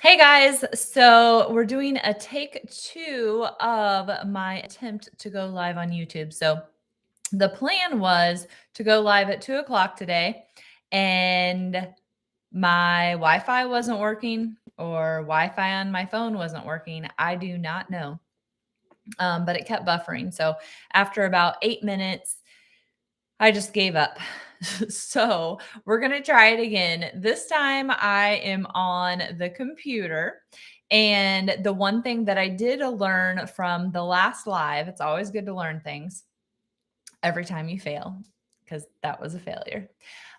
Hey guys, so we're doing a take two of my attempt to go live on YouTube. So the plan was to go live at 2 o'clock today, and my Wi Fi wasn't working, or Wi Fi on my phone wasn't working. I do not know, but it kept buffering. So after about 8 minutes, I just gave up. So we're going to try it again. This time I am on the computer. And the one thing that I did learn from the last live, it's always good to learn things every time you fail, because that was a failure.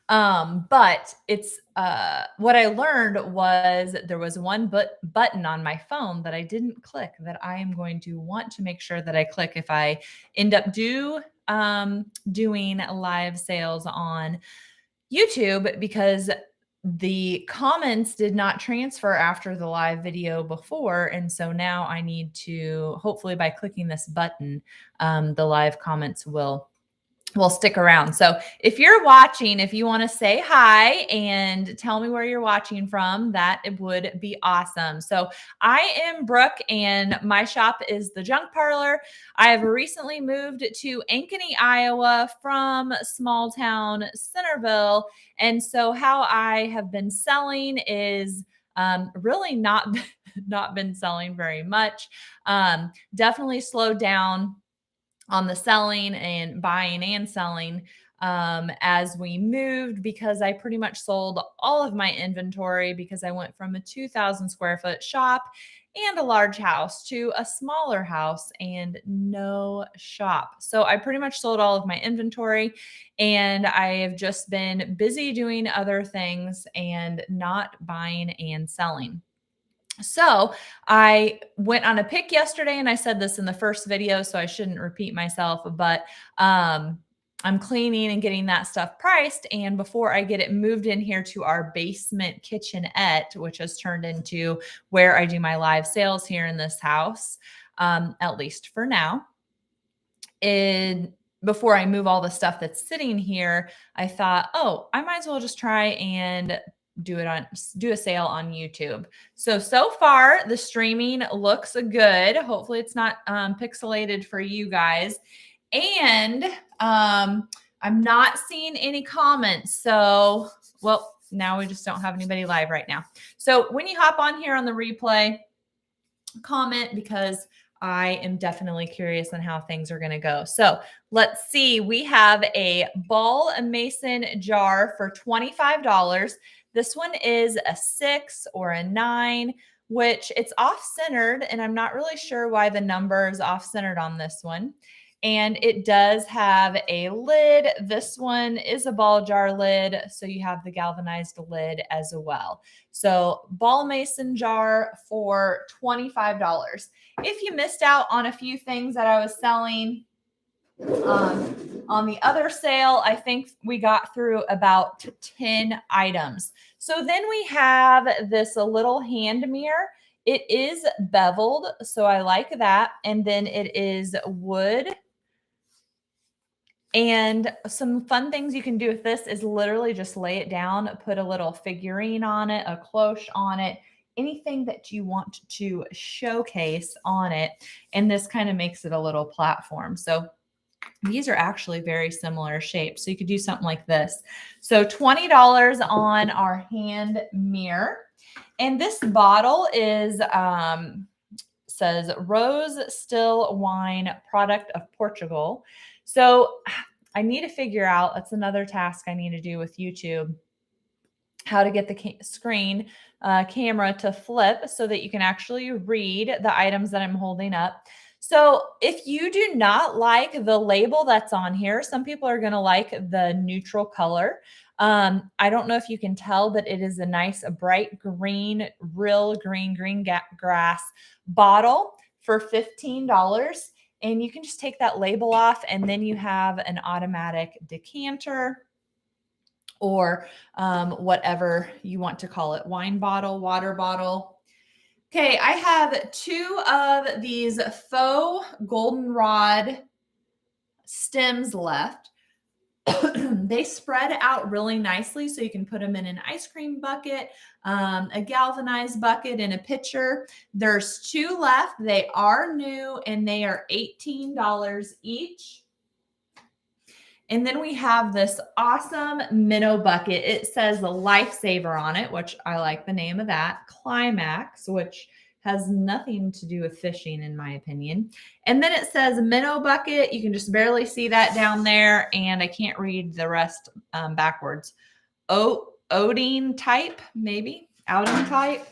But it's what I learned was there was one button on my phone that I didn't click that I am going to want to make sure that I click if I end up doing live sales on YouTube, because the comments did not transfer after the live video before. And so now I need to, hopefully by clicking this button, the live comments will stick around. So if you're watching, if you want to say hi and tell me where you're watching from, that it would be awesome. So I am Brooke, and my shop is the Junk Parlor. I have recently moved to Ankeny, Iowa from small town Centerville. And so how I have been selling is really not been selling very much. Definitely slowed down on the selling and buying and selling as we moved, because I pretty much sold all of my inventory, because I went from a 2,000 square foot shop and a large house to a smaller house and no shop. So I pretty much sold all of my inventory, and I have just been busy doing other things and not buying and selling. So I went on a pick yesterday, and I said this in the first video, so I shouldn't repeat myself, but I'm cleaning and getting that stuff priced. And before I get it moved in here to our basement kitchenette, which has turned into where I do my live sales here in this house, at least for now, before I move all the stuff that's sitting here, I thought, oh, I might as well just try and do a sale on YouTube. So far the streaming looks good. Hopefully it's not pixelated for you guys. And I'm not seeing any comments. So, well, now we just don't have anybody live right now. So when you hop on here on the replay, comment, because I am definitely curious on how things are going to go. So let's see. We have a ball mason jar for $25. This one is a 6 or a 9, which it's off-centered, and I'm not really sure why the number is off-centered on this one. And it does have a lid. This one is a ball jar lid, so you have the galvanized lid as well. So ball mason jar for $25. If you missed out on a few things that I was selling on the other sale, I think we got through about 10 items. So then we have this little hand mirror. It is beveled, so I like that. And then it is wood. And some fun things you can do with this is literally just lay it down, put a little figurine on it, a cloche on it, anything that you want to showcase on it. And this kind of makes it a little platform. So these are actually very similar shapes. So you could do something like this. So $20 on our hand mirror. And this bottle is says Rose Still Wine, product of Portugal. So I need to figure out, that's another task I need to do with YouTube, how to get the screen camera to flip so that you can actually read the items that I'm holding up. So if you do not like the label that's on here, some people are going to like the neutral color. I don't know if you can tell, but it is a nice bright green, real green grass bottle for $15. And you can just take that label off, and then you have an automatic decanter, or whatever you want to call it, wine bottle, water bottle. Okay, I have 2 of these faux goldenrod stems left. They spread out really nicely, so you can put them in an ice cream bucket, a galvanized bucket, and a pitcher. There's 2 left. They are new, and they are $18 each. And then we have this awesome minnow bucket. It says the Lifesaver on it, which I like the name of that. Climax, which has nothing to do with fishing, in my opinion. And then it says minnow bucket. You can just barely see that down there, and I can't read the rest backwards. Outing type, maybe. Outing type.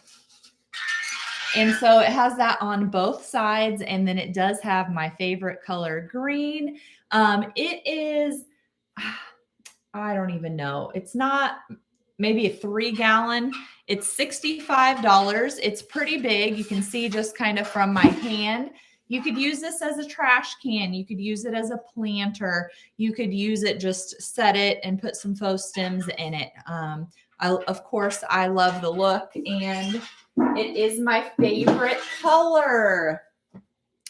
And so it has that on both sides, and then it does have my favorite color, green. It is, I don't even know. It's not maybe a 3-gallon. It's $65. It's pretty big. You can see just kind of from my hand. You could use this as a trash can. You could use it as a planter. You could use it, just set it and put some faux stems in it. Of course, I love the look, and it is my favorite color.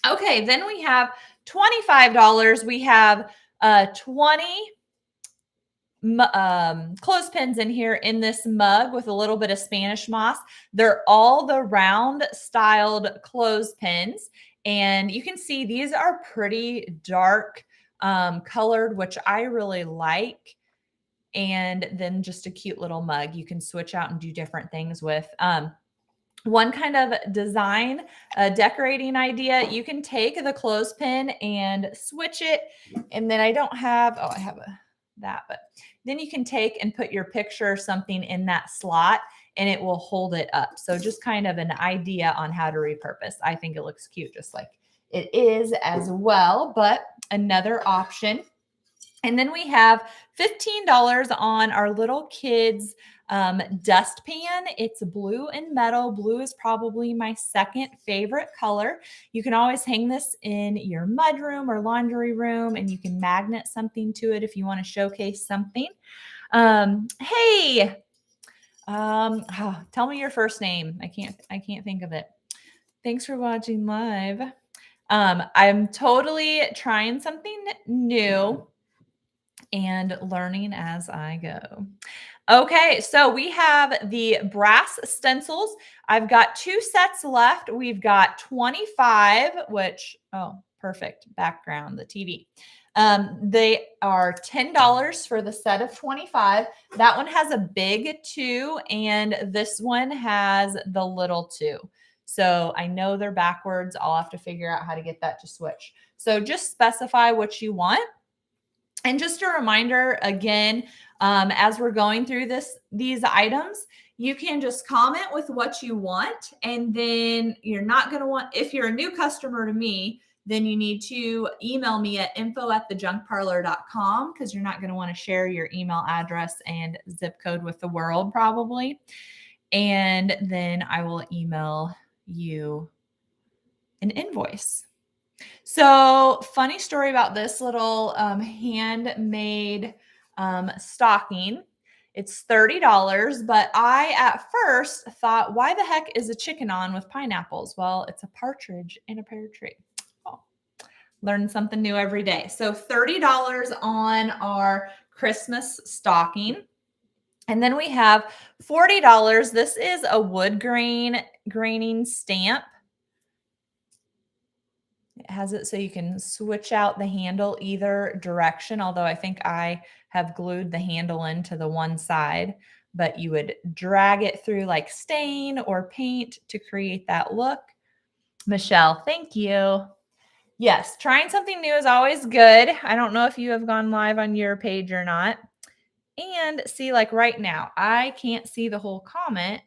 Okay, then we have $25. We have 20 clothespins in here in this mug with a little bit of Spanish moss. They're all the round styled clothespins. And you can see these are pretty dark colored, which I really like. And then just a cute little mug you can switch out and do different things with. One kind of design, decorating idea, you can take the clothespin and switch it. And then I have that, but then you can take and put your picture or something in that slot, and it will hold it up. So just kind of an idea on how to repurpose. I think it looks cute, just like it is as well, but another option. And then we have $15 on our little kids dustpan. It's blue and metal. Blue is probably my second favorite color. You can always hang this in your mudroom or laundry room, and you can magnet something to it if you want to showcase something. Hey, tell me your first name. I can't think of it. Thanks for watching live. I'm totally trying something new and learning as I go. Okay, so we have the brass stencils. I've got 2 sets left. We've got 25, which, oh, perfect background, the TV. They are $10 for the set of 25. That one has a big 2, and this one has the little 2. So I know they're backwards. I'll have to figure out how to get that to switch. So just specify what you want. And just a reminder, again, as we're going through these items, you can just comment with what you want. And then you're not going to want, if you're a new customer to me, then you need to email me at info@thejunkparlor.com, because you're not going to want to share your email address and zip code with the world probably. And then I will email you an invoice. So funny story about this little handmade stocking. It's $30, but I at first thought, why the heck is a chicken on with pineapples? Well, it's a partridge in a pear tree. Oh, learn something new every day. So $30 on our Christmas stocking. And then we have $40. This is a wood graining stamp. It has it so you can switch out the handle either direction, although I think I have glued the handle into the one side, but you would drag it through like stain or paint to create that look. Michelle, thank you. Yes, trying something new is always good. I don't know if you have gone live on your page or not. And see, like right now, I can't see the whole comment.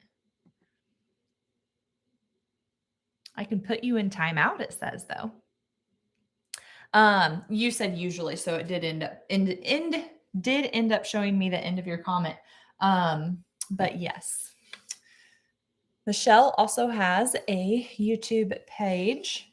I can put you in timeout, it says, though. You said usually, so it did end up showing me the end of your comment. But yes. Michelle also has a YouTube page.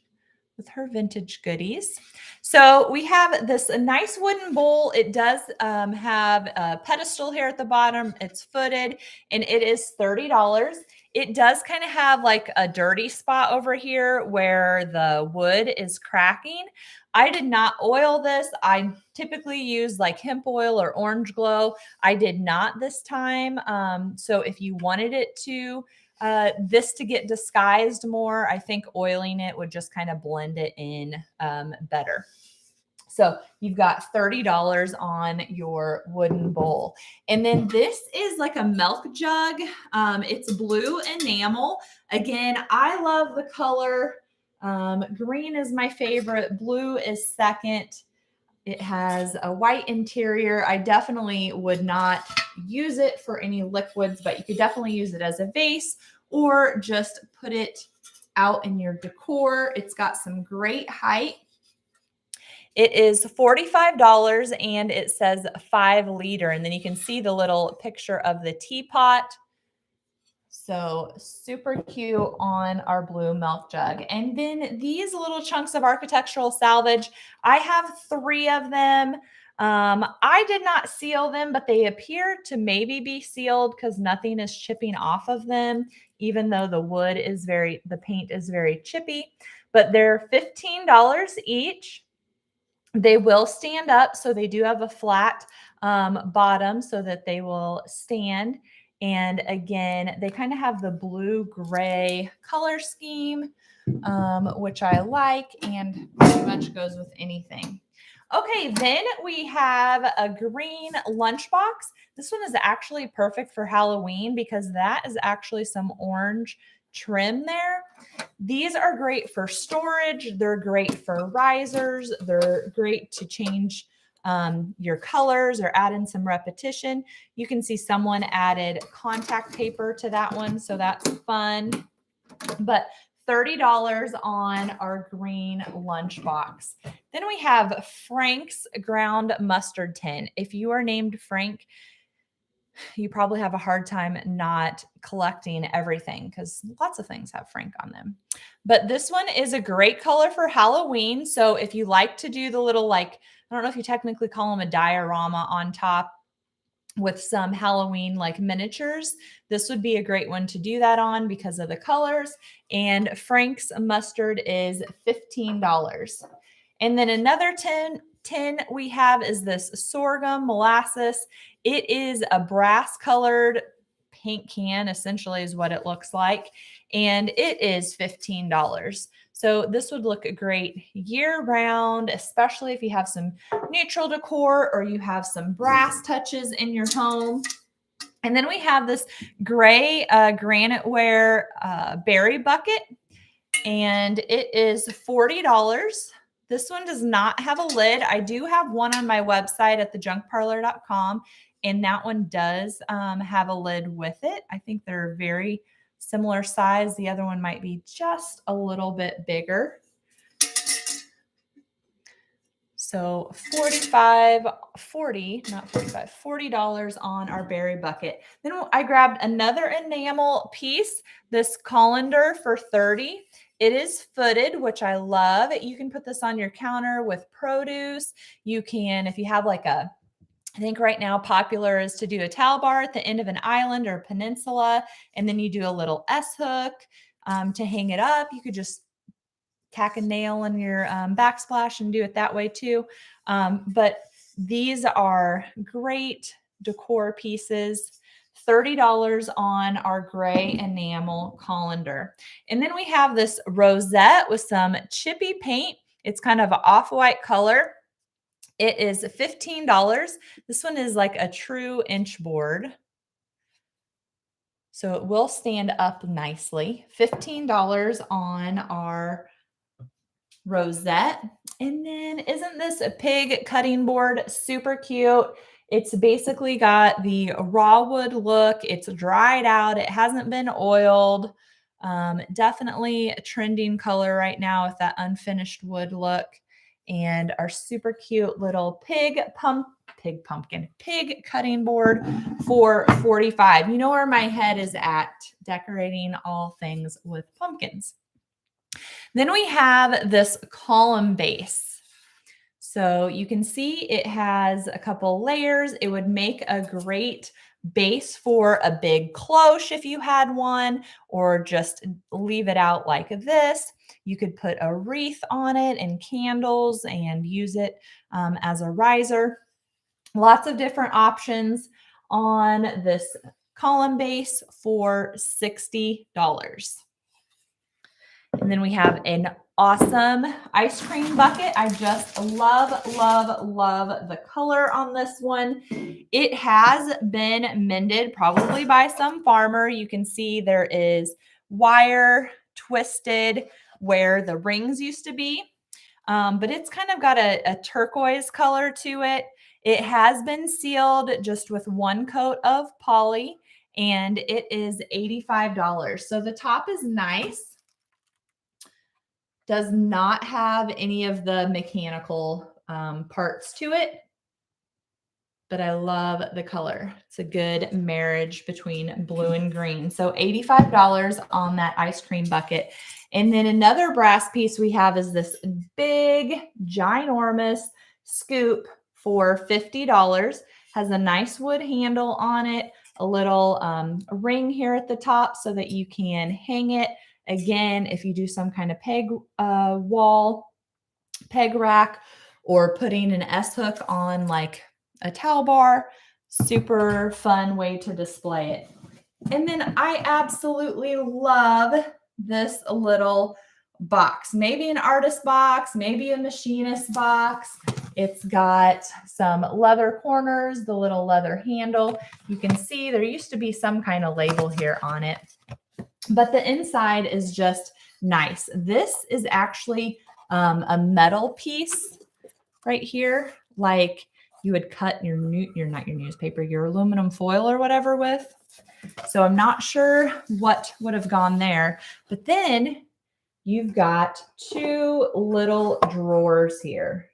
with her vintage goodies. So we have this nice wooden bowl. It does have a pedestal here at the bottom. It's footed and it is $30. It does kind of have like a dirty spot over here where the wood is cracking. I did not oil this. I typically use like hemp oil or orange glow. I did not this time. So if you wanted it to this to get disguised more, I think oiling it would just kind of blend it in better. So you've got $30 on your wooden bowl. And then this is like a milk jug. It's blue enamel. Again, I love the color. Green is my favorite. Blue is second. It has a white interior. I definitely would not use it for any liquids, but you could definitely use it as a vase or just put it out in your decor. It's got some great height. It is $45 and it says 5 liter. And then you can see the little picture of the teapot. So super cute on our blue milk jug. And then these little chunks of architectural salvage, I have 3 of them. I did not seal them, but they appear to maybe be sealed because nothing is chipping off of them, even though the paint is very chippy, but they're $15 each. They will stand up, so they do have a flat bottom so that they will stand. And again, they kind of have the blue-gray color scheme, which I like and pretty much goes with anything. Okay, then we have a green lunchbox. This one is actually perfect for Halloween because that is actually some orange trim there. These are great for storage. They're great for risers. They're great to change your colors or add in some repetition. You can see someone added contact paper to that one, so that's fun. But $30 on our green lunchbox. Then we have Frank's ground mustard tin. If you are named Frank, you probably have a hard time not collecting everything because lots of things have Frank on them. But this one is a great color for Halloween. So if you like to do the little, like, I don't know if you technically call them a diorama on top with some Halloween like miniatures, this would be a great one to do that on because of the colors. And Frank's mustard is $15. And then another tin we have is this sorghum molasses. It is a brass colored paint can, essentially is what it looks like. And it is $15. So this would look great year round, especially if you have some neutral decor or you have some brass touches in your home. And then we have this gray graniteware berry bucket, and it is $40. This one does not have a lid. I do have one on my website at thejunkparlor.com, and that one does have a lid with it. I think they're very similar size. The other one might be just a little bit bigger. So $40 on our berry bucket. Then I grabbed another enamel piece, this colander for $30. It is footed, which I love. You can put this on your counter with produce. You can, if you have like I think right now popular is to do a towel bar at the end of an island or peninsula, and then you do a little S-hook to hang it up. You could just tack a nail in your backsplash and do it that way too. But these are great decor pieces. $30 on our gray enamel colander. And then we have this rosette with some chippy paint. It's kind of an off-white color. It is $15. This one is like a true inch board, so it will stand up nicely. $15 on our rosette. And then isn't this a pig cutting board? Super cute. It's basically got the raw wood look. It's dried out. It hasn't been oiled. Definitely a trending color right now with that unfinished wood look. And our super cute little pig cutting board for $45. You know where my head is at, decorating all things with pumpkins. Then we have this column base. So you can see it has a couple layers. It would make a great base for a big cloche if you had one, or just leave it out like this. You could put a wreath on it and candles and use it as a riser. Lots of different options on this column base for $60. And then we have an awesome ice cream bucket. I just love, love, love the color on this one. It has been mended probably by some farmer. You can see there is wire twisted where the rings used to be, but it's kind of got a turquoise color to it. It has been sealed just with one coat of poly, and it is $85. So the top is nice. Does not have any of the mechanical parts to it, but I love the color. It's a good marriage between blue and green. So $85 on that ice cream bucket. And then another brass piece we have is this big, ginormous scoop for $50. Has a nice wood handle on it, a little ring here at the top so that you can hang it. Again, if you do some kind of peg wall, peg rack, or putting an S-hook on like a towel bar, super fun way to display it. And then I absolutely love this little box, maybe an artist box, maybe a machinist box. It's got some leather corners, the little leather handle. You can see there used to be some kind of label here on it, but the inside is just nice. This is actually a metal piece right here, like you would cut your newspaper, your aluminum foil or whatever with. So I'm not sure what would have gone there, but then you've got two little drawers here.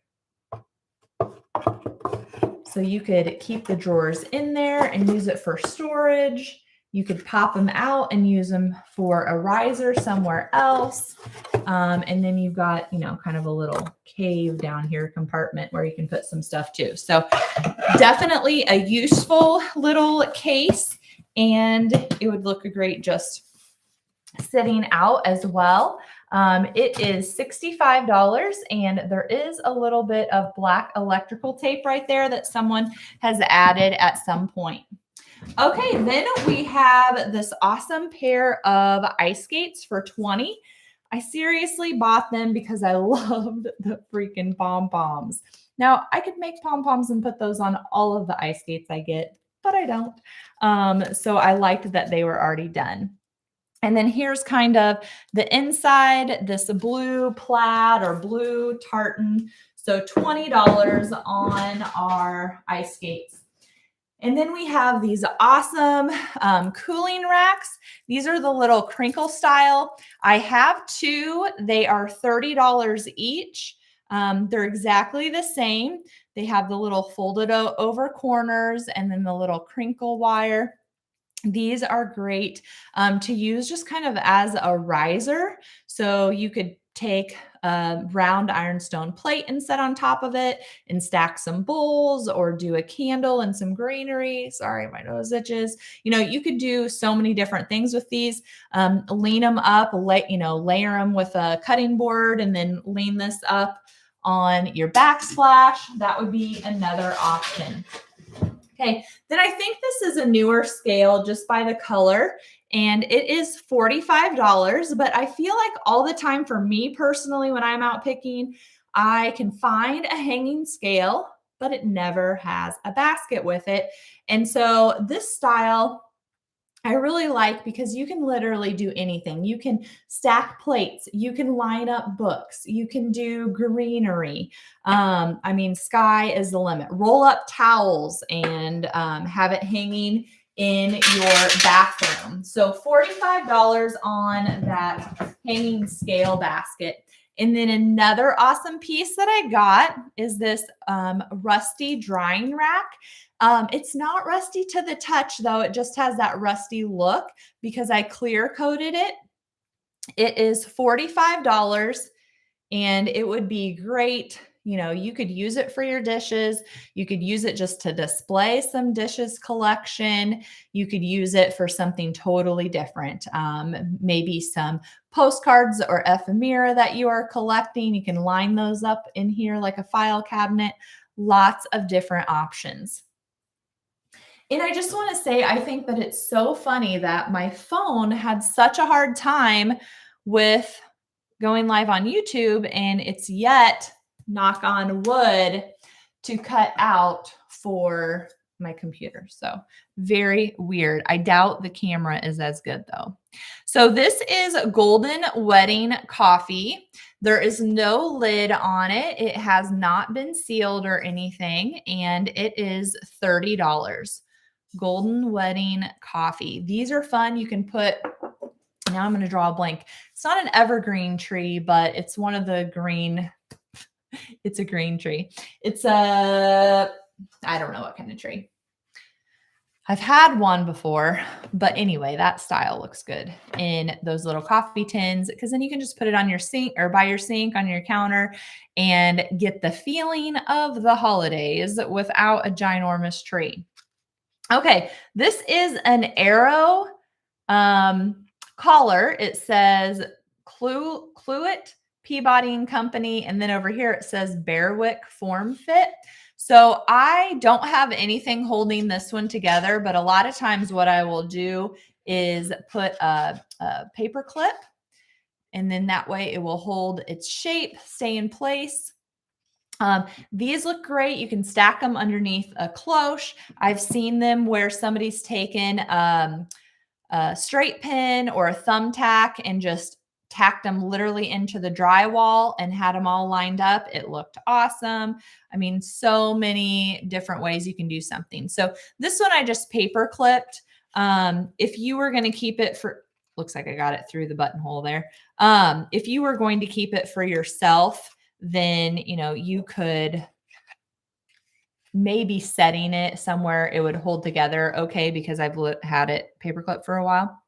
So you could keep the drawers in there and use it for storage. You could pop them out and use them for a riser somewhere else. And then you've got, kind of a little cave down here compartment where you can put some stuff too. So definitely a useful little case, and it would look great just sitting out as well. It is $65, and there is a little bit of black electrical tape right there that someone has added at some point. Okay, then we have this awesome pair of ice skates for $20. I seriously bought them because I loved the freaking pom-poms. Now, I could make pom-poms and put those on all of the ice skates I get, but I don't. So I liked that they were already done. And then here's kind of the inside, this blue plaid or blue tartan. So $20 on our ice skates. And then we have these awesome cooling racks. These are the little crinkle style. I have two. They are $30 each. They're exactly the same. They have the little folded over corners and then the little crinkle wire. These are great to use just kind of as a riser. So you could take a round ironstone plate and set on top of it and stack some bowls, or do a candle and some greenery. Sorry, my nose itches. You could do so many different things with these. Lean them up, layer them with a cutting board, and then lean this up on your backsplash. That would be another option. Okay, then I think this is a newer scale just by the color, and it is $45, but I feel like all the time for me personally, when I'm out picking, I can find a hanging scale, but it never has a basket with it. And so this style I really like because you can literally do anything. You can stack plates, you can line up books, you can do greenery. Sky is the limit. Roll up towels and have it hanging in your bathroom. So $45 on that hanging scale basket. And then another awesome piece that I got is this rusty drying rack. It's not rusty to the touch though. It just has that rusty look because I clear coated it. It is $45 and it would be great. You know, you could use it for your dishes. You could use it just to display some dishes collection. You could use it for something totally different. Maybe some postcards or ephemera that you are collecting. You can line those up in here like a file cabinet. Lots of different options. And I just want to say, I think that it's so funny that my phone had such a hard time with going live on YouTube, and it's yet, knock on wood, to cut out for my computer. So very weird. I doubt the camera is as good though. So this is Golden Wedding Coffee. There is no lid on it. It has not been sealed or anything, and it is $30. Golden Wedding Coffee. These are fun. You can put, now I'm going to draw a blank. It's not an evergreen tree, but it's one of the green, it's a green tree. It's a, I don't know what kind of tree. I've had one before, but anyway, that style looks good in those little coffee tins, because then you can just put it on your sink or by your sink on your counter and get the feeling of the holidays without a ginormous tree. Okay, this is an arrow collar. It says Cluet Peabody and Company, and then over here it says Bearwick Form Fit. So I don't have anything holding this one together, but a lot of times what I will do is put a paper clip, and then that way it will hold its shape, stay in place. These look great. You can stack them underneath a cloche. I've seen them where somebody's taken a straight pin or a thumbtack and just tacked them literally into the drywall and had them all lined up. It looked awesome. I mean, so many different ways you can do something. So this one I just paper clipped. If you were going to keep it for, looks like I got it through the buttonhole there. If you were going to keep it for yourself, then, you know, you could maybe setting it somewhere it would hold together okay, because I've had it paperclip for a while.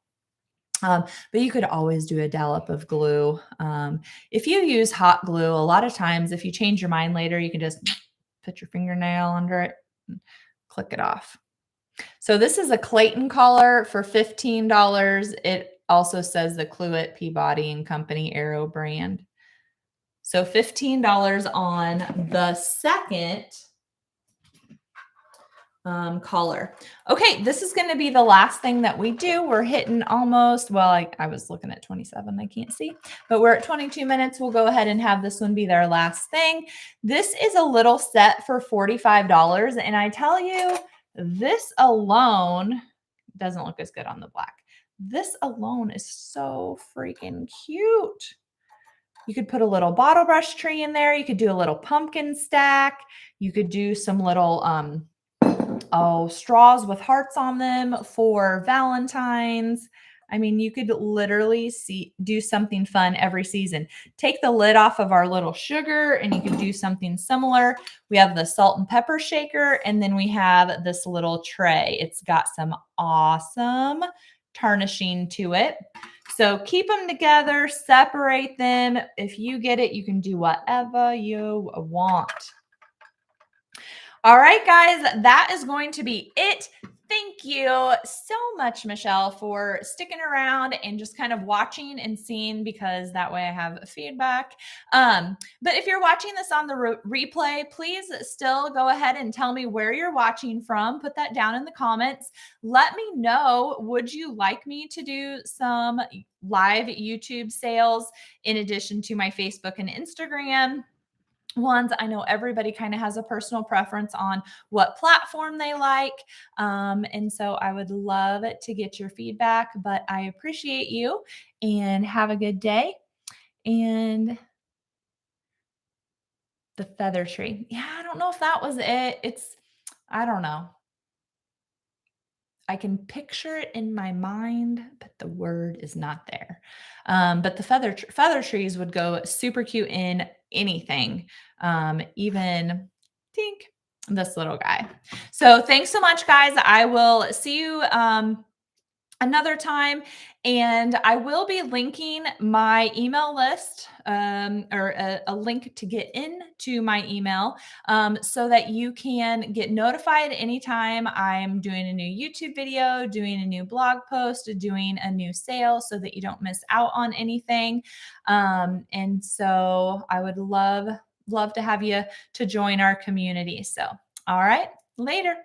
But you could always do a dollop of glue. If you use hot glue, a lot of times if you change your mind later, you can just put your fingernail under it and click it off. So this is a Clayton collar for $15. It also says the Cluet Peabody and Company Arrow brand. So $15 on the second collar. Okay, this is going to be the last thing that we do. We're hitting almost, well, I was looking at 27, I can't see, but we're at 22 minutes. We'll go ahead and have this one be their last thing. This is a little set for $45. And I tell you, this alone doesn't look as good on the black. This alone is so freaking cute. You could put a little bottle brush tree in there. You could do a little pumpkin stack. You could do some little, straws with hearts on them for Valentine's. I mean, you could literally do something fun every season. Take the lid off of our little sugar and you could do something similar. We have the salt and pepper shaker, and then we have this little tray. It's got some awesome tarnishing to it. So keep them together, separate them. If you get it, you can do whatever you want. All right, guys, that is going to be it. Thank you so much, Michelle, for sticking around and just kind of watching and seeing, because that way I have feedback. But if you're watching this on the replay, please still go ahead and tell me where you're watching from. Put that down in the comments. Let me know, would you like me to do some live YouTube sales in addition to my Facebook and Instagram ones? I know everybody kind of has a personal preference on what platform they like. And so I would love to get your feedback, but I appreciate you and have a good day. And the feather tree. Yeah, I don't know if that was it. I don't know. I can picture it in my mind, but the word is not there. But the feather trees would go super cute in anything, even Tink, this little guy. So thanks so much, guys. I will see you another time. And I will be linking my email list, or a link to get into my email, so that you can get notified anytime I'm doing a new YouTube video, doing a new blog post, doing a new sale, so that you don't miss out on anything. And so I would love to have you to join our community. So, all right, later.